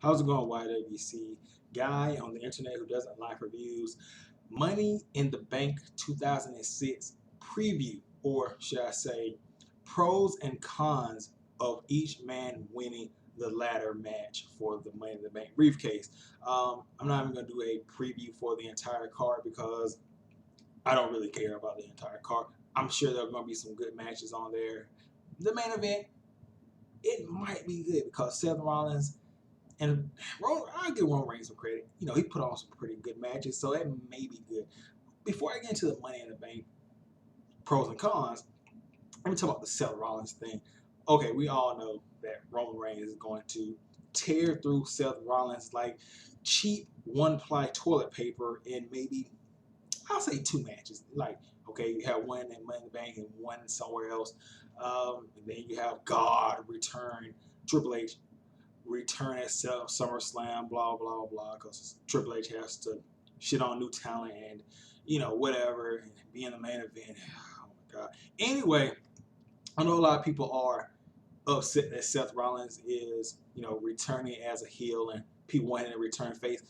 How's it going, YWC? Guy on the internet who doesn't like reviews. Money in the Bank 2006 preview, or should I say, pros and cons of each man winning the ladder match for the Money in the Bank briefcase. I'm not even going to do a preview for the entire card because I don't really care about the entire card. I'm sure there are going to be some good matches on there. The main event, it might be good because Seth Rollins and I'll give Roman Reigns some credit. You know, he put on some pretty good matches, so that may be good. Before I get into the Money in the Bank pros and cons, let me talk about the Seth Rollins thing. Okay, we all know that Roman Reigns is going to tear through Seth Rollins like cheap one-ply toilet paper in maybe, I'll say 2 matches. Like, okay, you have one in Money in the Bank and one somewhere else. And then you have God return, Triple H return at SummerSlam, blah, blah, blah, because Triple H has to shit on new talent and, you know, whatever, and be in the main event. Oh, my God. Anyway, I know a lot of people are upset that Seth Rollins is, you know, returning as a heel and people wanting to return face.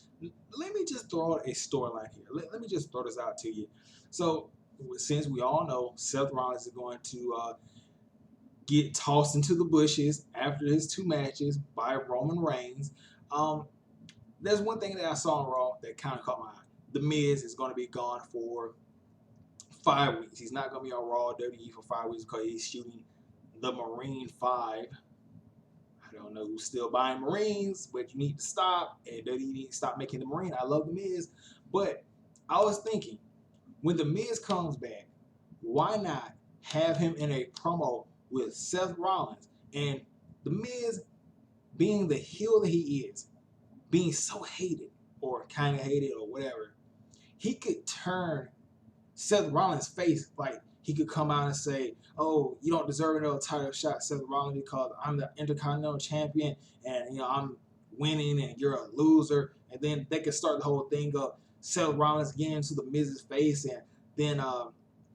Let me just throw out a storyline here. Let me just throw this out to you. So, since we all know Seth Rollins is going to get tossed into the bushes after his 2 matches by Roman Reigns. There's one thing that I saw on Raw that kind of caught my eye. The Miz is going to be gone for 5 weeks. He's not going to be on Raw WWE for 5 weeks because he's shooting the Marine 5. I don't know who's still buying Marines, but you need to stop. And WWE need to stop making the Marine. I love the Miz, but I was thinking, when the Miz comes back, why not have him in a promo with Seth Rollins and the Miz being the heel that he is, being so hated or kind of hated or whatever, he could turn Seth Rollins' face. Like, he could come out and say, oh, you don't deserve another title shot, Seth Rollins, because I'm the Intercontinental Champion and, you know, I'm winning and you're a loser. And then they could start the whole thing up, Seth Rollins getting into the Miz's face, and then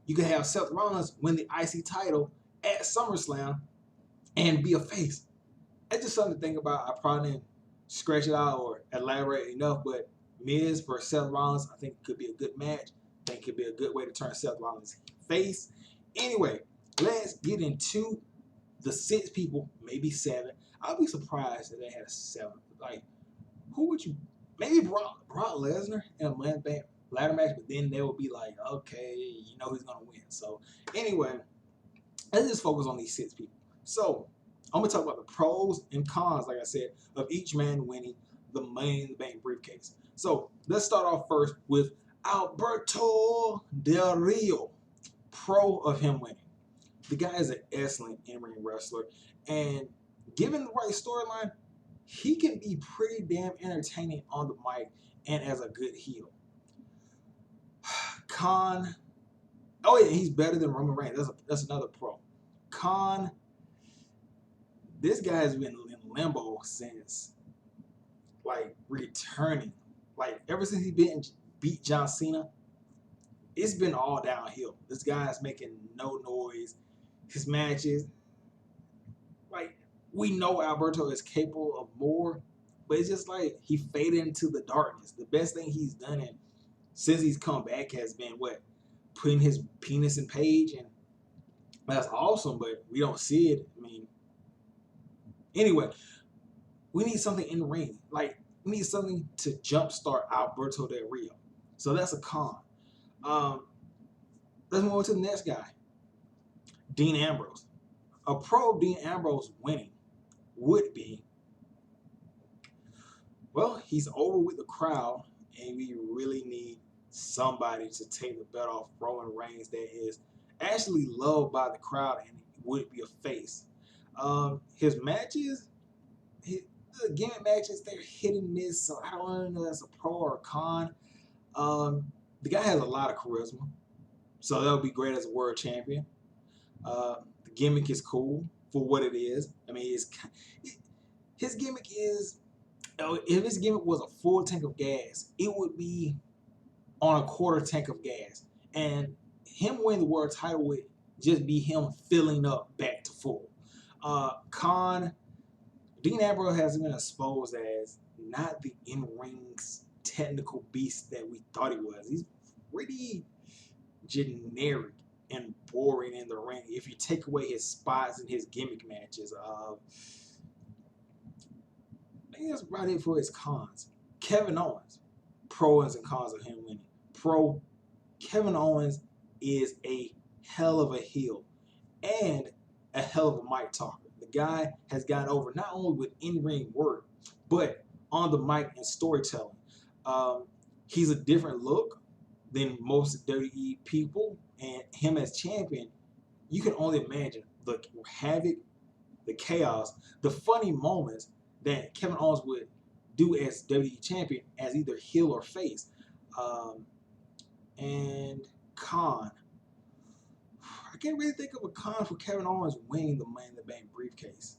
you could have Seth Rollins win the IC title at SummerSlam and be a face. It's just something to think about. I probably didn't scratch it out or elaborate enough, but Miz versus Seth Rollins, I think could be a good match. I think it could be a good way to turn Seth Rollins' face. Anyway, let's get into the 6 people, maybe 7. I'll be surprised if they had a 7th. Like, who would you? Maybe Brock Lesnar in a ladder match, but then they would be like, okay, you know who's gonna win. So anyway, let's just focus on these 6 people. So I'm going to talk about the pros and cons, like I said, of each man winning the Money in the Bank briefcase. So let's start off first with Alberto Del Rio, pro of him winning. The guy is an excellent in-ring wrestler, and given the right storyline, he can be pretty damn entertaining on the mic and as a good heel. Con, oh yeah, he's better than Roman Reigns. That's another pro. Con, this guy has been in limbo since, like, returning. Like, ever since he beat John Cena, it's been all downhill. This guy's making no noise. His matches, like, we know Alberto is capable of more, but it's just like he faded into the darkness. The best thing he's done since he's come back has been what? Putting his penis in Paige, and that's awesome, but we don't see it. I mean, anyway, we need something in the ring. Like, we need something to jumpstart Alberto Del Rio. So that's a con. Let's move on to the next guy, Dean Ambrose. A pro of Dean Ambrose winning would be, well, he's over with the crowd, and we really need somebody to take the belt off Roman Reigns that is actually loved by the crowd and would be a face. His matches, the gimmick matches, they're hit and miss, so I don't really know if that's a pro or a con. The guy has a lot of charisma, so that would be great as a world champion. The gimmick is cool for what it is. I mean, his gimmick is, if his gimmick was a full tank of gas, it would be on a quarter tank of gas. And him winning the world title would just be him filling up back to full. Con, Dean Ambrose has been exposed as not the in-ring technical beast that we thought he was. He's pretty generic and boring in the ring if you take away his spots and his gimmick matches. I think that's about it for his cons. Kevin Owens, pros and cons of him winning. Pro, Kevin Owens is a hell of a heel and a hell of a mic talker. The guy has gotten over not only with in-ring work, but on the mic and storytelling. He's a different look than most WWE people, and him as champion, you can only imagine the havoc, the chaos, the funny moments that Kevin Owens would do as WWE champion as either heel or face. And con, I can't really think of a con for Kevin Owens winning the Money in the Bank briefcase.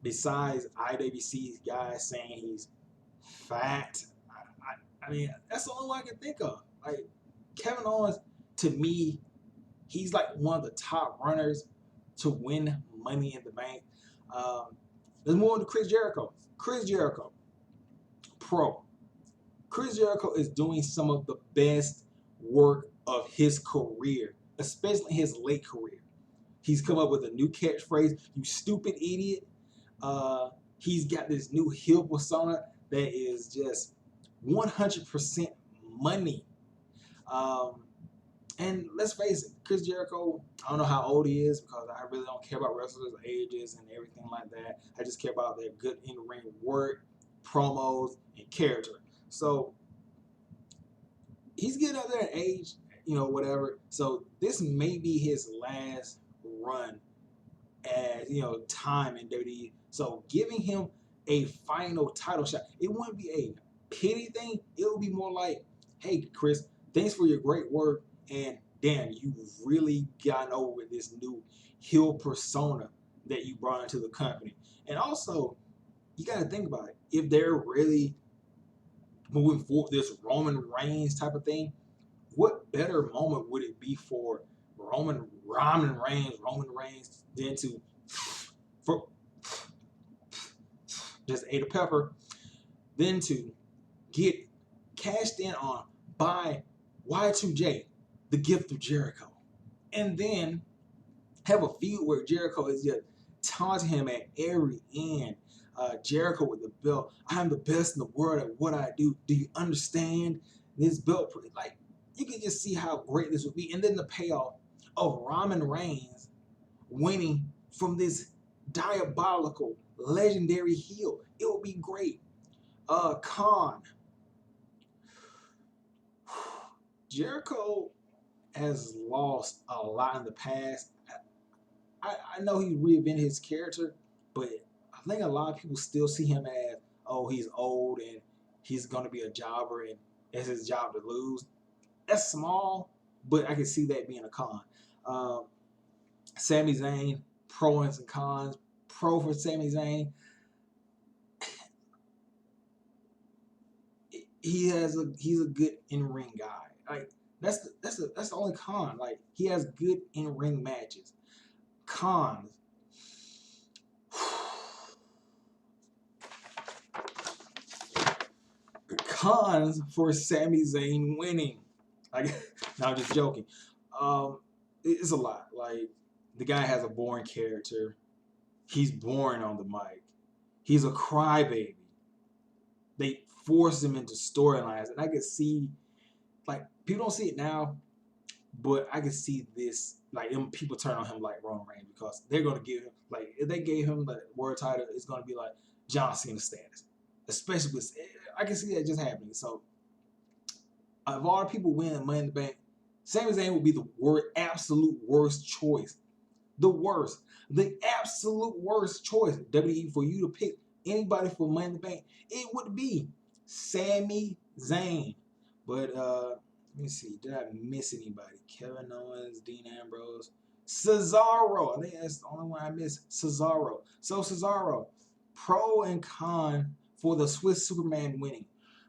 Besides IWC's guys saying he's fat, I mean, that's the only one I can think of. Like, Kevin Owens, to me, he's like one of the top runners to win Money in the Bank. Let's move on to Chris Jericho. Chris Jericho, pro. Chris Jericho is doing some of the best work of his career, especially his late career. He's come up with a new catchphrase, "You stupid idiot." He's got this new heel persona that is just 100% money. And let's face it, Chris Jericho, I don't know how old he is because I really don't care about wrestlers' ages and everything like that. I just care about their good in-ring work, promos, and character. So he's getting up there in age, whatever. So this may be his last run as, time in WWE. So giving him a final title shot, it wouldn't be a pity thing. It would be more like, hey, Chris, thanks for your great work. And damn, you've really gotten over with this new heel persona that you brought into the company. And also, you got to think about it. If they're really moving forward this Roman Reigns type of thing, what better moment would it be for Roman Reigns than to just ate a pepper, then to get cashed in on by Y2J, the gift of Jericho, and then have a feud where Jericho is just taunting him at every end. Jericho with the belt. I am the best in the world at what I do. Do you understand? This belt, like, you can just see how great this would be. And then the payoff of Roman Reigns winning from this diabolical, legendary heel. It would be great. Con. Jericho has lost a lot in the past. I know he reinvented his character, but I think a lot of people still see him as, oh, he's old and he's going to be a jobber and it's his job to lose. That's small, but I can see that being a con. Sami Zayn, pros and cons. Pro for Sami Zayn. He's a good in-ring guy. Like, that's the only con. Like, he has good in-ring matches. Cons. Cons for Sami Zayn winning. Like, no, I'm just joking. It's a lot. Like, the guy has a boring character. He's boring on the mic. He's a crybaby. They force him into storylines, and I can see, like, people don't see it now, but I can see this, like, people turn on him like Roman Reigns because they're gonna give him, like, if they gave him the world title, it's gonna be like John Cena status, especially with, I can see that just happening. So, of all the people winning Money in the Bank, Sami Zayn would be the absolute worst choice. The absolute worst choice, WWE, for you to pick anybody for Money in the Bank, it would be Sami Zayn. But let me see, did I miss anybody? Kevin Owens, Dean Ambrose, Cesaro. I think that's the only one I missed. Cesaro. So Cesaro, pro and con for the Swiss Superman winning.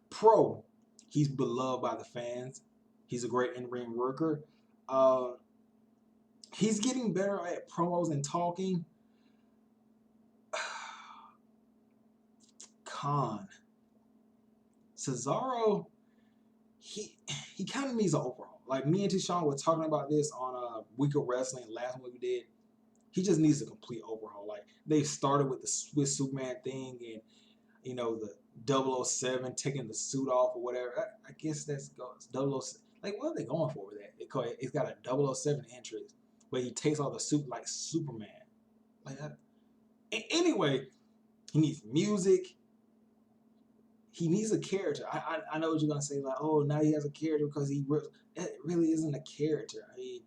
Pro, he's beloved by the fans. He's a great in-ring worker. He's getting better at promos and talking. con. Cesaro, he kind of needs an overhaul. Like me and Tishon were talking about this on Week of Wrestling last week we did. He just needs a complete overhaul. Like they started with the Swiss Superman thing and the 007 taking the suit off or whatever. I guess that's 007. Like what are they going for with that? It's got a 007 entrance where he takes off the suit like Superman. Like that. Anyway, he needs music. He needs a character. I know what you're gonna say, like, oh, now he has a character because that really isn't a character. I mean,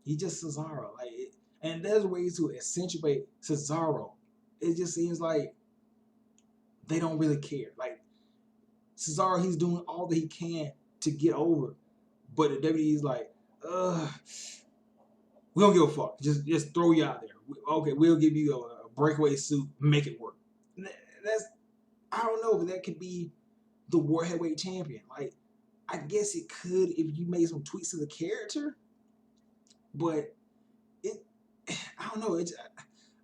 he just Cesaro. And there's ways to accentuate Cesaro. It just seems like they don't really care. Like Cesaro, he's doing all that he can to get over, but the WWE is like, we don't give a fuck. Just throw you out there. Okay, we'll give you a breakaway suit, make it work. I don't know, but that could be the World Heavyweight Champion. Like, I guess it could if you made some tweaks to the character, but I don't know.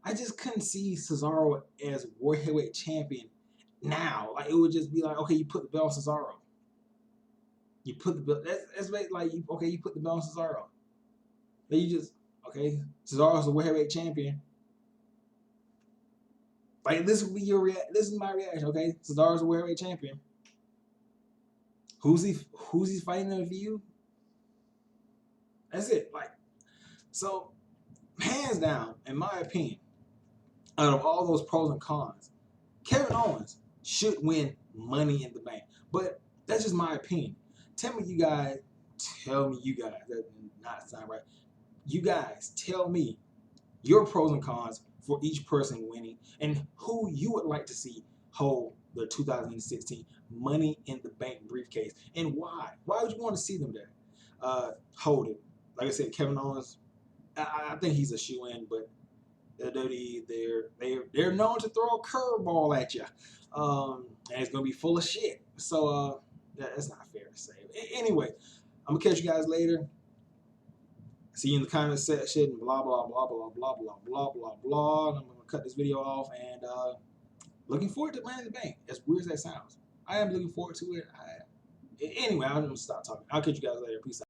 I just couldn't see Cesaro as World Heavyweight Champion now. Like, it would just be like, okay, you put the belt on Cesaro. You put the belt. That's like, you put the belt on Cesaro. Then you just, okay, Cesaro's the World Heavyweight Champion. Like, this would be this is my reaction, okay? Cesaro's the World Heavyweight Champion. Who's he fighting in the view? That's it. Like, so hands down, in my opinion, out of all those pros and cons, Kevin Owens should win Money in the Bank. But that's just my opinion. Tell me you guys, that does not sound right. You guys tell me your pros and cons for each person winning and who you would like to see hold the 2016 Money in the Bank briefcase and why. Why would you want to see them there? Hold it. Like I said, Kevin Owens, I think he's a shoe-in, but they're known to throw a curveball at you, and it's gonna be full of shit. So that's not fair to say. Anyway, I'm gonna catch you guys later. See you in the comment section. Blah blah blah blah blah blah blah blah blah. And I'm gonna cut this video off and looking forward to Money in the Bank. As weird as that sounds, I am looking forward to it. Anyway, I'm gonna stop talking. I'll catch you guys later. Peace out.